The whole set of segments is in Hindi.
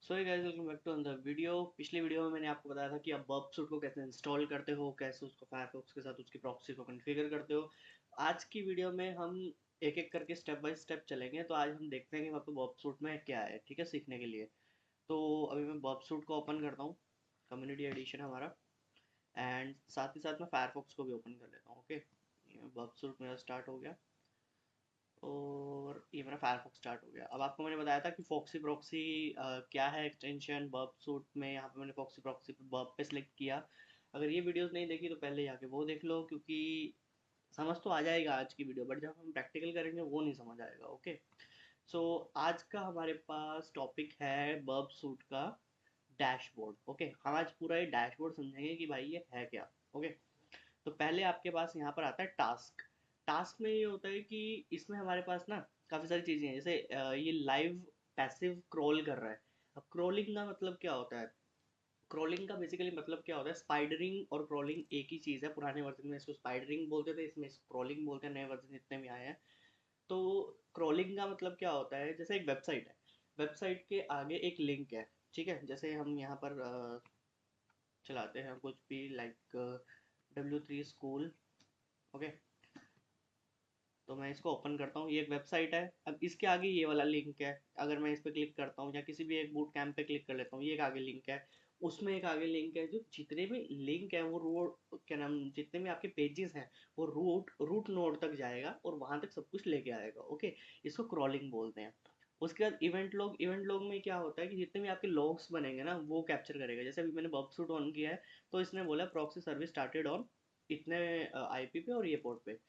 So hey guys, welcome back to another video. पिछले वीडियो में मैंने आपको बताया था कि आप बर्ब सूट को कैसे इंस्टॉल करते हो, कैसे उसको फायरफॉक्स के साथ उसकी प्रॉक्सी को कॉन्फ़िगर करते हो। आज की वीडियो में हम एक एक करके स्टेप बाय स्टेप चलेंगे। तो आज हम देखते हैं कि वहाँ पे बर्ब सूट में क्या है, ठीक है, सीखने के लिए। तो अभी मैं बर्ब सूट को ओपन करता हूँ, कम्युनिटी एडिशन हमारा, एंड साथ ही साथ मैं फायरफॉक्स को भी ओपन कर लेता हूँ। ओके, बर्ब सूट मेरा स्टार्ट हो गया और ये मेरा फायरफॉक्स स्टार्ट हो गया। अब आपको मैंने बताया था कि फॉक्सी प्रॉक्सी क्या है एक्सटेंशन बर्ब सूट में। यहाँ पे मैंने फॉक्सी प्रॉक्सी पे बर्ब पे सिलेक्ट किया। अगर ये वीडियोस नहीं देखी तो पहले जाके वो देख लो, क्योंकि समझ तो आ जाएगा आज की वीडियो, बट जब हम प्रैक्टिकल करेंगे वो नहीं समझ आएगा। ओके, सो आज का हमारे पास टॉपिक है बर्ब सूट का डैशबोर्ड। ओके, हम आज पूरा ये डैशबोर्ड समझेंगे कि भाई ये है क्या। ओके, तो पहले आपके पास यहाँ पर आता है टास्क। टास्क में ये होता है कि इसमें हमारे पास ना काफ़ी सारी चीज़ें हैं, जैसे ये लाइव पैसिव क्रॉल कर रहा है। अब क्रॉलिंग का मतलब क्या होता है? क्रॉलिंग का बेसिकली मतलब क्या होता है? स्पाइडरिंग और क्रॉलिंग एक ही चीज़ है। पुराने वर्जन में इसको स्पाइडरिंग बोलते थे, इसमें क्रॉलिंग बोलते हैं, नए वर्जन जितने भी आए हैं। तो क्रॉलिंग का मतलब क्या होता है? जैसे एक वेबसाइट है, वेबसाइट के आगे एक लिंक है, ठीक है। जैसे हम यहाँ पर चलाते हैं कुछ भी, लाइक W3 स्कूल। ओके, तो मैं इसको ओपन करता हूँ, ये एक वेबसाइट है। अब इसके आगे ये वाला लिंक है। अगर मैं इस पर क्लिक करता हूँ या किसी भी एक बूट कैंप पे क्लिक कर लेता हूँ, ये एक आगे लिंक है। उसमें एक आगे लिंक है। जो जितने भी लिंक है वो रूट क्या नाम, जितने भी आपके पेजेस हैं वो रूट रूट नोड तक जाएगा और वहां तक सब कुछ लेके आएगा। ओके, इसको क्रॉलिंग बोलते हैं। उसके बाद इवेंट लॉग में क्या होता है कि जितने भी आपके लॉग्स बनेंगे ना वो कैप्चर करेगा। जैसे अभी मैंने बर्ब सूट ऑन किया है, तो इसने बोला प्रॉक्सी सर्विस स्टार्टेड ऑन इतने आईपी पे और ये पोर्ट पे।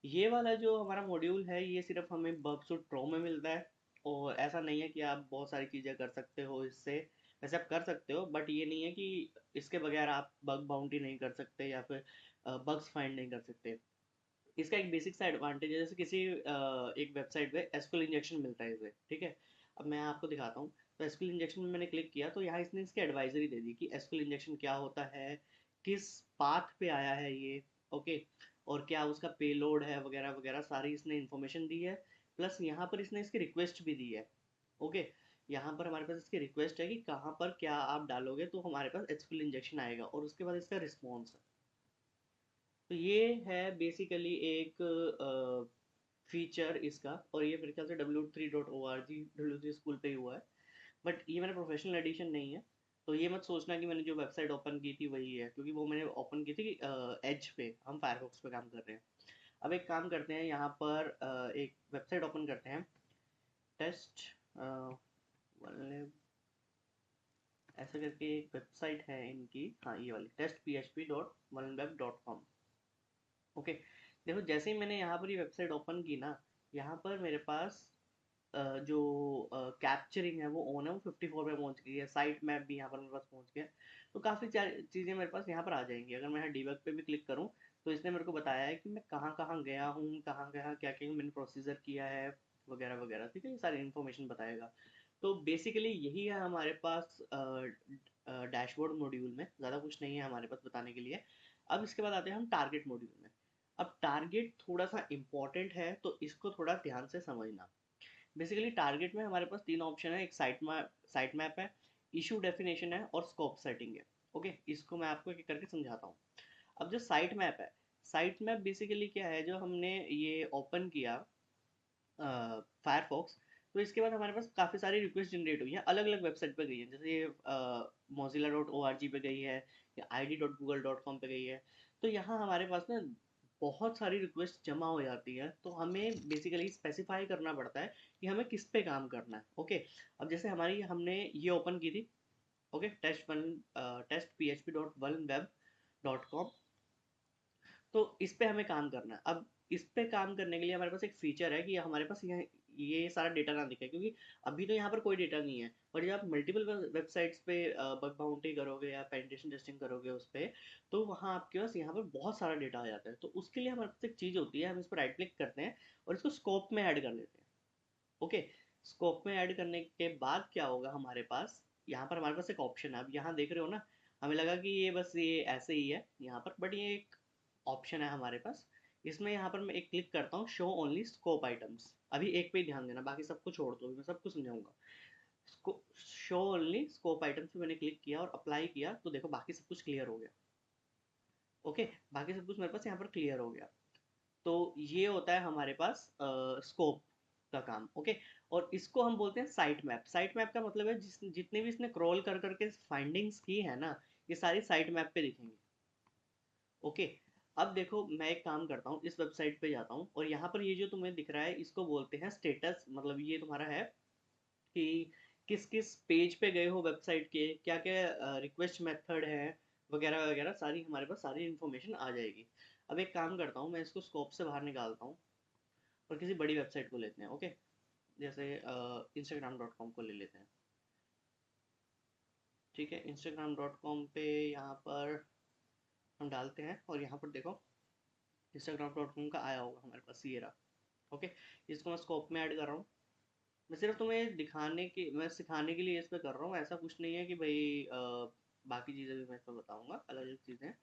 ये वाला जो हमारा मॉड्यूल है ये सिर्फ हमें बर्बसूट प्रो में मिलता है। और ऐसा नहीं है कि आप बहुत सारी चीज़ें कर सकते हो इससे। वैसे आप कर सकते हो, बट ये नहीं है कि इसके बगैर आप बग बाउंटी नहीं कर सकते या फिर बग्स फाइंड नहीं कर सकते। इसका एक बेसिक सा एडवांटेज है, जैसे किसी एक वेबसाइट पे एसक्यूएल इंजेक्शन मिलता है इसे, ठीक है। अब मैं आपको दिखाता हूँ। तो एसक्यूएल इंजेक्शन में मैंने क्लिक किया तो यहाँ इसने इसकी एडवाइजरी दे दी कि एसक्यूएल इंजेक्शन क्या होता है, किस पाथ पे आया है ये। ओके, और क्या उसका पेलोड है वगैरह वगैरह, सारी इसने इन्फॉर्मेशन दी है। प्लस यहाँ पर इसने इसकी रिक्वेस्ट भी दी है। ओके, यहाँ पर हमारे पास इसकी रिक्वेस्ट है कि कहाँ पर क्या आप डालोगे तो हमारे पास एसक्यूएल इंजेक्शन आएगा, और उसके बाद इसका रिस्पॉन्स है। तो ये है बेसिकली एक फीचर इसका। और ये मेरे ख्याल से W3.org W3 स्कूल पे ही हुआ है, बट ये मेरा प्रोफेशनल एडिशन नहीं है। तो ये मत सोचना कि मैंने जो वेबसाइट ओपन की थी वही है, क्योंकि वो मैंने ओपन की थी एज पे, हम फायरफॉक्स पे काम कर रहे हैं। अब एक काम करते हैं, यहाँ पर एक वेबसाइट ओपन करते हैं, टेस्ट ऐसा करके एक वेबसाइट है इनकी, हाँ ये वाली testphp.1web.com। ओके, देखो जैसे ही मैंने यहाँ पर ये वेबसाइट ओपन की ना, यहाँ पर मेरे पास जो कैप्चरिंग है वो ऑन है, वो 54 पे पहुंच गई है। साइट मैप भी यहाँ पर मेरे पास पहुंच गया। तो काफ़ी चीज़ें मेरे पास यहाँ पर आ जाएंगी। अगर मैं डीबग पे भी क्लिक करूँ तो इसने मेरे को बताया है कि मैं कहाँ कहाँ गया हूँ, कहाँ कहाँ क्या क्या मैंने प्रोसीजर किया है वगैरह वगैरह, ठीक है। ये सारी इन्फॉर्मेशन बताएगा। तो बेसिकली यही है हमारे पास डैशबोर्ड मॉड्यूल में, ज़्यादा कुछ नहीं है हमारे पास बताने के लिए। अब इसके बाद आते हैं हम टारगेट मॉड्यूल में। अब टारगेट थोड़ा सा इम्पोर्टेंट है, तो इसको थोड़ा ध्यान से समझना। बेसिकली टारगेट में हमारे पास तीन ऑप्शन है, एक साइट मैप है, इशू डेफिनेशन है और स्कोप सेटिंग है। ओके, इसको मैं आपको एक एक करके समझाता हूँ। अब जो साइट मैप है, साइट मैप बेसिकली क्या है, जो हमने ये ओपन किया फायरफॉक्स, तो इसके बाद हमारे पास काफ़ी सारी रिक्वेस्ट जनरेट हुई हैं, अलग अलग वेबसाइट पे गई हैं। जैसे ये mozilla.org पे गई है, या id.google.com पे गई है। तो यहाँ हमारे पास ना बहुत सारी रिक्वेस्ट जमा हो जाती है, तो हमें बेसिकली स्पेसिफाई करना पड़ता है कि हमें किस पे काम करना है। ओके, अब जैसे हमारी हमने ये ओपन की थी, ओके, टेस्ट php.1web.com। तो इस पे हमें काम करना है। अब इस पे काम करने के लिए हमारे पास एक फीचर है कि हमारे पास ये सारा डेटा ना दिखे, क्योंकि अभी तो यहाँ पर कोई डेटा नहीं है। पर जब आप मल्टीपल वेबसाइट्स पे बग बाउंटी करोगे या पेनिट्रेशन टेस्टिंग करोगे उस पे, तो वहाँ आपके पास यहाँ पर बहुत सारा डेटा आ जाता है। तो उसके लिए हमारे पास एक चीज़ होती है, हम इस पर राइट क्लिक करते हैं और इसको स्कोप में ऐड कर लेते हैं। ओके, स्कोप में ऐड करने के बाद क्या होगा हमारे पास, यहाँ पर हमारे पास एक ऑप्शन है। अब यहाँ देख रहे हो ना, हमें लगा कि ये बस ये ऐसे ही है यहाँ पर, बट ये एक ऑप्शन है हमारे पास। इसमें यहाँ पर मैं एक क्लिक करता हूँ, शो ओनली स्कोप आइटम्स। अभी एक पे ही ध्यान देना, बाकी सबको छोड़ दो, मैं सब कुछ समझाऊंगा। शो ओनली स्कोप आइटम्स पे मैंने क्लिक किया और अप्लाई किया, तो देखो बाकी सब कुछ क्लियर हो गया। ओके, बाकी सब कुछ मेरे पास यहाँ पर क्लियर हो गया। तो ये होता है हमारे पास स्कोप का काम। ओके, और इसको हम बोलते हैं साइट मैप। साइट मैप का मतलब है जितने भी इसने क्रॉल कर करके फाइंडिंग्स की है ना, ये सारी साइट मैप पे दिखेंगे। ओके, अब देखो मैं एक काम करता हूँ, इस वेबसाइट पे जाता हूँ और यहाँ पर ये जो तुम्हें दिख रहा है इसको बोलते हैं स्टेटस। मतलब ये तुम्हारा है कि किस किस पेज पे गए हो वेबसाइट के, क्या क्या रिक्वेस्ट मेथड है, वगैरह वगैरह सारी हमारे पास सारी इन्फॉर्मेशन आ जाएगी। अब एक काम करता हूँ, मैं इसको स्कोप से बाहर निकालता हूँ और किसी बड़ी वेबसाइट को लेते हैं। ओके, जैसे instagram.com को ले लेते हैं। ठीक है, instagram.com पे यहाँ पर हम डालते हैं और यहाँ पर देखो instagram.com का आया होगा हमारे पास, ये रहा। ओके, इसको मैं स्कोप में ऐड कर रहा हूँ। मैं सिर्फ तुम्हें दिखाने के, मैं सिखाने के लिए इस पे कर रहा हूँ, ऐसा कुछ नहीं है कि भाई बाकी चीज़ें भी मैं इसमें बताऊंगा, अलग अलग चीज़ें।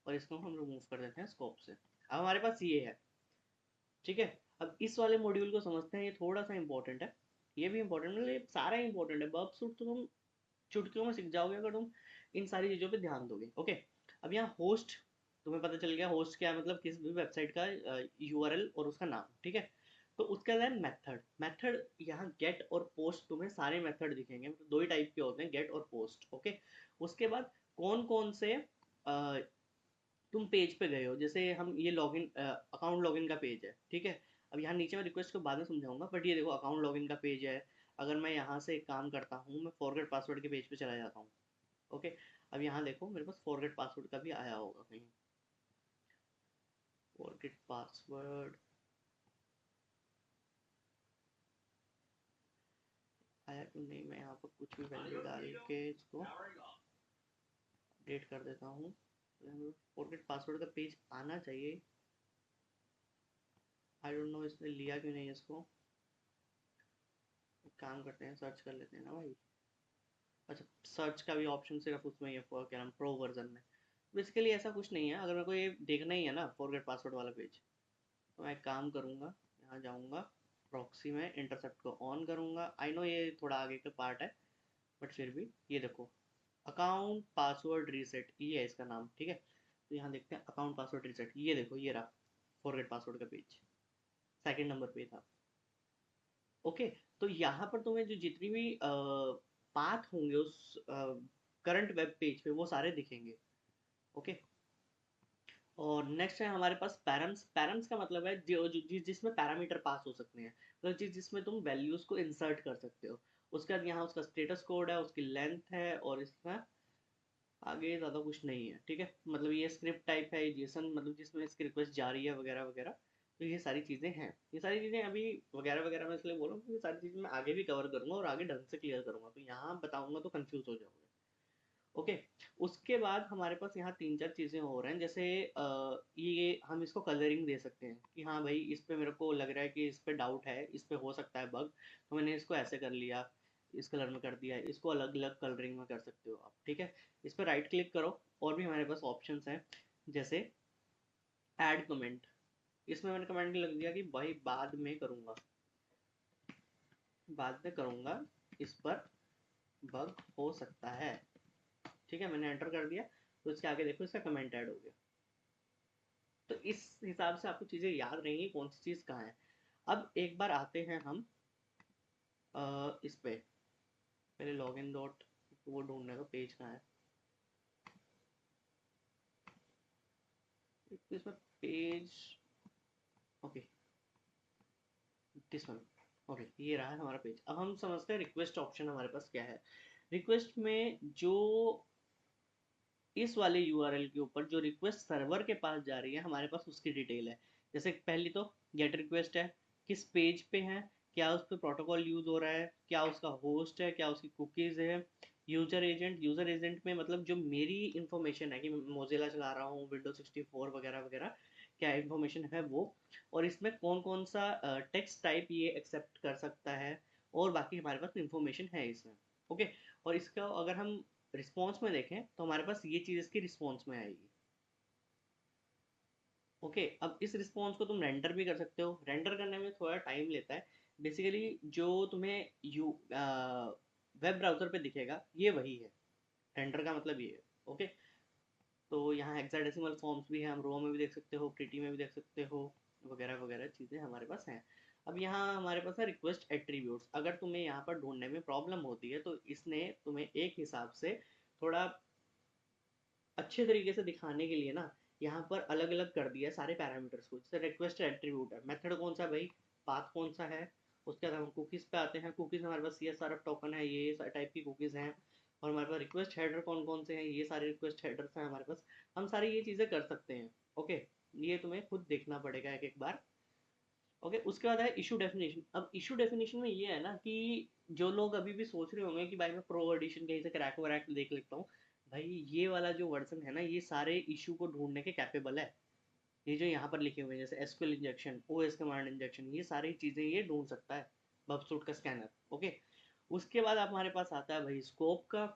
और इसको हम रिमूव कर देते हैं स्कोप से। अब हमारे पास ये है। ठीक है, अब इस वाले मॉड्यूल को समझते हैं, ये थोड़ा सा इंपॉर्टेंट है। ये भी इंपॉर्टेंट, मतलब ये सारा इंपॉर्टेंट है। वर्ब सूट तो तुम चुटकियों में सीख जाओगे अगर तुम इन सारी चीज़ों पे ध्यान दोगे। ओके, अब यहाँ होस्ट, तुम्हें पता चल गया होस्ट क्या है, मतलब किस भी वेबसाइट का यूआरएल और उसका नाम। ठीक है, तो उसके बाद मेथड। मेथड यहाँ गेट और पोस्ट, तुम्हें सारे मेथड दिखेंगे, मतलब दो ही टाइप के होते हैं, गेट और पोस्ट। ओके, उसके बाद कौन कौन से तुम पेज पे गए हो, जैसे हम ये लॉगिन अकाउंट लॉगिन का पेज है। ठीक है, अब यहाँ नीचे मैं रिक्वेस्ट को बाद में समझाऊंगा, बट ये देखो अकाउंट लॉगिन का पेज है। अगर मैं यहाँ से एक काम करता हूँ, मैं फॉरगेट पासवर्ड के पेज पे चला जाता हूँ। ओके, अब यहाँ देखो मेरे पास फॉरगेट पासवर्ड का भी आया होगा कहीं। फॉरगेट पासवर्ड आया क्यों नहीं, मैं यहाँ पर कुछ भी वैल्यू डाल के इसको अपडेट कर देता हूँ। फॉरगेट पासवर्ड का पेज आना चाहिए। आई डोंट नो इसने लिया क्यों नहीं इसको। एक काम करते हैं, सर्च कर लेते हैं ना भाई। अच्छा, सर्च का भी ऑप्शन सिर्फ उसमें ही है, क्या नाम, प्रो वर्जन में। बेसिकली ऐसा कुछ नहीं है, अगर मेरे को ये देखना ही है ना फॉरगेट पासवर्ड वाला पेज, तो मैं एक काम करूँगा, यहाँ जाऊँगा प्रॉक्सी में, इंटरसेप्ट को ऑन करूँगा। आई नो ये थोड़ा आगे का पार्ट है, बट फिर भी ये देखो अकाउंट पासवर्ड रीसेट, ये है इसका नाम। ठीक है, तो यहाँ देखते हैं अकाउंट पासवर्ड रीसेट, ये देखो ये रहा फॉरगेट पासवर्ड का पेज, सेकंड नंबर पे था। ओके, तो यहाँ पर तुम्हें जो जितनी भी पाथ होंगे उस करंट वेब पेज पे, वो सारे दिखेंगे। ओके, और नेक्स्ट है हमारे पास पैरम्स। पैरम्स का मतलब है जिसमें पैरामीटर पास हो सकते हैं, मतलब जिसमें तुम वैल्यूज को इंसर्ट कर सकते हो। उसके बाद यहाँ उसका स्टेटस कोड है, उसकी लेंथ है, और इसमें आगे ज़्यादा कुछ नहीं है। ठीक है, मतलब ये स्क्रिप्ट टाइप है, ये जेसन, मतलब जिसमें इसकी रिक्वेस्ट जा रही है वगैरह वगैरह। तो ये सारी चीज़ें हैं, ये सारी चीज़ें अभी वगैरह वगैरह मैं इसलिए बोल रहा हूँ, ये सारी चीज़ें मैं आगे भी कवर करूँगा और आगे ढंग से क्लियर करूँगा, तो यहाँ बताऊँगा तो कन्फ्यूज़ हो जाओगे। ओके, उसके बाद हमारे पास यहाँ तीन चार चीज़ें हो रहे हैं, जैसे ये हम इसको कलरिंग दे सकते हैं कि हाँ भाई इस पे मेरे को लग रहा है कि इस पे डाउट है, इस पे हो सकता है बग, तो मैंने इसको ऐसे कर लिया, इस कलर में कर दिया, इसको अलग अलग कलरिंग में कर सकते हो आप। ठीक है, इस पर राइट क्लिक करो, और भी हमारे पास ऑप्शंस हैं, जैसे ऐड कमेंट। इसमें मैंने कमेंट लग दिया कि भाई बाद में करूँगा, बाद में करूँगा, इस पर बग हो सकता है। ठीक है, मैंने एंटर कर दिया, तो इसके आगे देखो इसका कमेंट ऐड हो गया। तो इस हिसाब से आपको चीज़ें याद रहेंगी कौन सी चीज़ कहाँ है। अब एक बार आते हैं हम इस पे, पहले लॉगिन डॉट वो ढूंढने का पेज कहाँ है, तो इसमें page, okay this one. Okay, ये रहा है हमारा पेज। अब हम समझते हैं रिक्वेस्ट ऑप्शन हमारे पास क्या है। रिक्वेस्ट में जो इस वाले यूआरएल के ऊपर जो रिक्वेस्ट सर्वर के पास जा रही है, हमारे पास उसकी डिटेल है। जैसे पहली तो गेट रिक्वेस्ट है, किस पेज पे है, क्या उस पर प्रोटोकॉल यूज हो रहा है, क्या उसका होस्ट है, क्या उसकी कुकीज़ है। यूजर एजेंट, यूजर एजेंट में मतलब जो मेरी इन्फॉर्मेशन है कि मोजिला चला रहा हूँ, विंडोज 64 वगैरह वगैरह, क्या इन्फॉर्मेशन है वो, और इसमें कौन कौन सा टेक्स्ट टाइप ये एक्सेप्ट कर सकता है, और बाकी हमारे पास इन्फॉर्मेशन है इसमें। ओके, और इसका अगर हम रिस्पॉन्स में देखें तो हमारे पास ये चीज़ इसकी रिस्पॉन्स में आएगी। ओके, अब इस रिस्पॉन्स को तुम रेंडर भी कर सकते हो, रेंडर करने में थोड़ा टाइम लेता है। बेसिकली जो तुम्हें वेब ब्राउज़र पे दिखेगा ये वही है, रेंडर का मतलब ये है। ओके, तो यहाँ हेक्साडेसिमल फॉर्म्स भी हैं, हम रो में भी देख सकते हो, प्रीटी में भी देख सकते हो, वगैरह वगैरह चीज़ें हमारे पास हैं। अब यहाँ हमारे पास है रिक्वेस्ट एट्रीब्यूट्स। अगर तुम्हें यहाँ पर ढूंढने में प्रॉब्लम होती है तो इसने तुम्हें एक हिसाब से थोड़ा अच्छे तरीके से दिखाने के लिए ना यहाँ पर अलग अलग कर दिया है सारे पैरामीटर्स को। जैसे रिक्वेस्ट एट्रीब्यूट है, मेथड कौन सा है भाई, पाथ कौन सा है, उसके बाद हम कुकीज़ पे आते हैं। कुकीज़ हमारे पास CSRF टोकन है, ये टाइप की कुकीज़ हैं। और हमारे पास रिक्वेस्ट हेडर कौन कौन से हैं, ये सारे रिक्वेस्ट हेडर्स हैं हमारे पास। हम सारी ये चीज़ें कर सकते हैं। ओके, ये तुम्हें खुद देखना पड़ेगा एक एक बार। ओके, उसके बाद है इशू डेफिनेशन। अब इशू डेफिनेशन में ये है ना कि जो लोग अभी भी सोच रहे होंगे कि भाई मैं प्रो एडिशन कहीं से क्रैक वैक देख लेता हूँ, भाई ये वाला जो वर्जन है ना ये सारे इशू को ढूंढने के कैपेबल है। ये जो यहाँ पर लिखे हुए हैं जैसे SQL injection, OS command injection, ये सारी चीज़ें ये ढूंढ सकता है बबसूट का स्कैनर। ओके, उसके बाद आप हमारे पास आता है भाई स्कोप का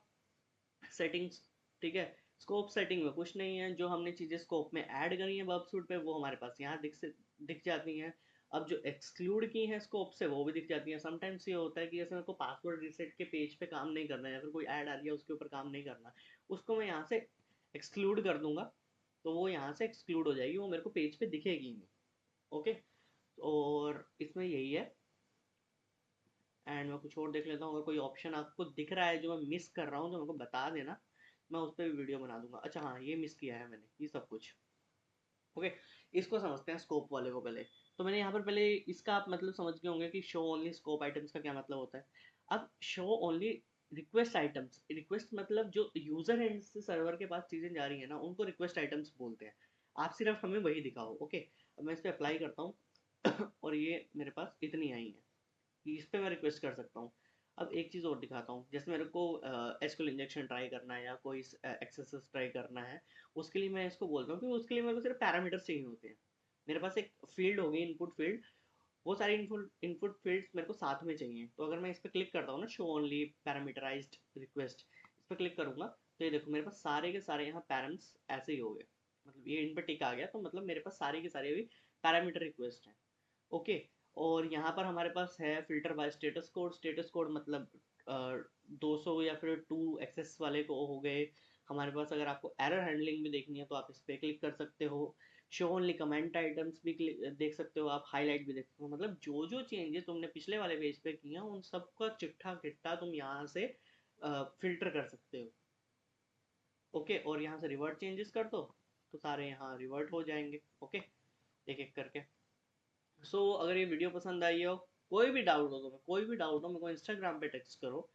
सेटिंग्स। ठीक है, स्कोप सेटिंग में कुछ नहीं है, जो हमने चीज़ें स्कोप में ऐड करी हैं वेबसूट पे वो हमारे पास यहाँ दिख जाती हैं। अब जो एक्सक्लूड की हैं स्कोप से वो भी दिख जाती हैं। समटाइम्स ये होता है कि जैसे मेरे को पासवर्ड रीसेट के पेज पे काम नहीं करना है या फिर कोई ऐड आ रही है उसके ऊपर काम नहीं करना, उसको मैं यहाँ से एक्सक्लूड कर दूंगा तो वो यहाँ से एक्सक्लूड हो जाएगी, वो मेरे को पेज पे दिखेगी नहीं। ओके, और इसमें यही है। एंड मैं कुछ और देख लेता हूँ, अगर कोई ऑप्शन आपको दिख रहा है जो मैं मिस कर रहा हूँ तो मेरे को बता देना, मैं उस पर भी वीडियो बना दूंगा। अच्छा हाँ, ये मिस किया है मैंने ये सब कुछ। ओके, इसको समझते हैं स्कोप वाले को पहले। तो मैंने यहाँ पर पहले इसका आप मतलब समझ गए होंगे कि शो ओनली स्कोप आइटम्स का क्या मतलब होता है। अब show only request items, request मतलब जो यूजर एंड से सर्वर के पास चीज़ें जा रही है ना उनको रिक्वेस्ट आइटम्स बोलते हैं। आप सिर्फ हमें वही दिखाओ। ओके, अब मैं इस पर अप्लाई करता हूँ और ये मेरे पास इतनी आई है, इस पे मैं रिक्वेस्ट कर सकता हूँ। अब एक चीज़ और दिखाता हूँ, जैसे मेरे को एसक्यूएल इंजेक्शन ट्राई करना है या कोई एक्सेस ट्राई करना है, उसके लिए मैं इसको बोलता हूँ कि उसके लिए मेरे को सिर्फ पैरामीटर्स चाहिए होते हैं। मेरे पास एक फील्ड होगी इनपुट फील्ड, वो सारी इनपुट फील्ड्स मेरे को साथ में चाहिए। तो अगर मैं इस पर क्लिक करता हूँ ना, शो ओनली पैरामीटराइज्ड रिक्वेस्ट, इस पर क्लिक करूँगा तो ये देखो मेरे पास सारे के सारे यहाँ पैरम्स ऐसे ही हो गए, मतलब ये इन पर टिक आ गया तो मतलब मेरे पास सारे के सारे अभी पैरामीटर रिक्वेस्ट हैं। ओके, और यहाँ पर हमारे पास है filter by status code. Status code मतलब 200 या फिर 2 एक्सेस वाले को हो गए हमारे पास। अगर आपको एरर हैंडलिंग भी देखनी है तो आप इस पर क्लिक कर सकते हो। शो ओनली कमेंट आइटम्स भी देख सकते हो आप, हाईलाइट भी देख सकते हो। मतलब जो जो चेंजेस तुमने पिछले वाले पेज पे किए हैं उन सबका चिट्ठा किट्टा तुम यहाँ से फिल्टर कर सकते हो। ओके, और यहाँ से रिवर्ट चेंजेस कर दो तो सारे यहाँ रिवर्ट हो जाएंगे। ओके, एक एक करके। अगर ये वीडियो पसंद आई हो, कोई भी डाउट हो तुम्हें, कोई भी डाउट हो मेरे को इंस्टाग्राम पे टेक्स्ट करो।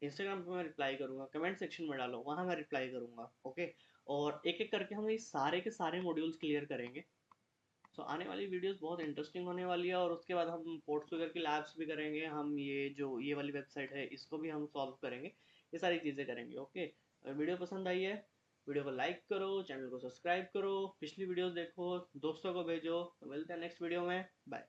इंस्टाग्राम पे मैं रिप्लाई करूंगा, कमेंट सेक्शन में डालो वहाँ मैं रिप्लाई करूंगा। ओके, और एक एक करके हम ये सारे के सारे मॉड्यूल्स क्लियर करेंगे। आने वाली वीडियोस बहुत इंटरेस्टिंग होने वाली है। और उसके बाद हम पोर्ट्स वगैरह की लैब्स भी करेंगे, हम ये जो ये वाली वेबसाइट है इसको भी हम सॉल्व करेंगे, ये सारी चीज़ें करेंगे। ओके, अगर वीडियो पसंद आई है वीडियो को लाइक करो, चैनल को सब्सक्राइब करो, पिछली वीडियोस देखो, दोस्तों को भेजो। तो मिलते हैं नेक्स्ट वीडियो में, बाय।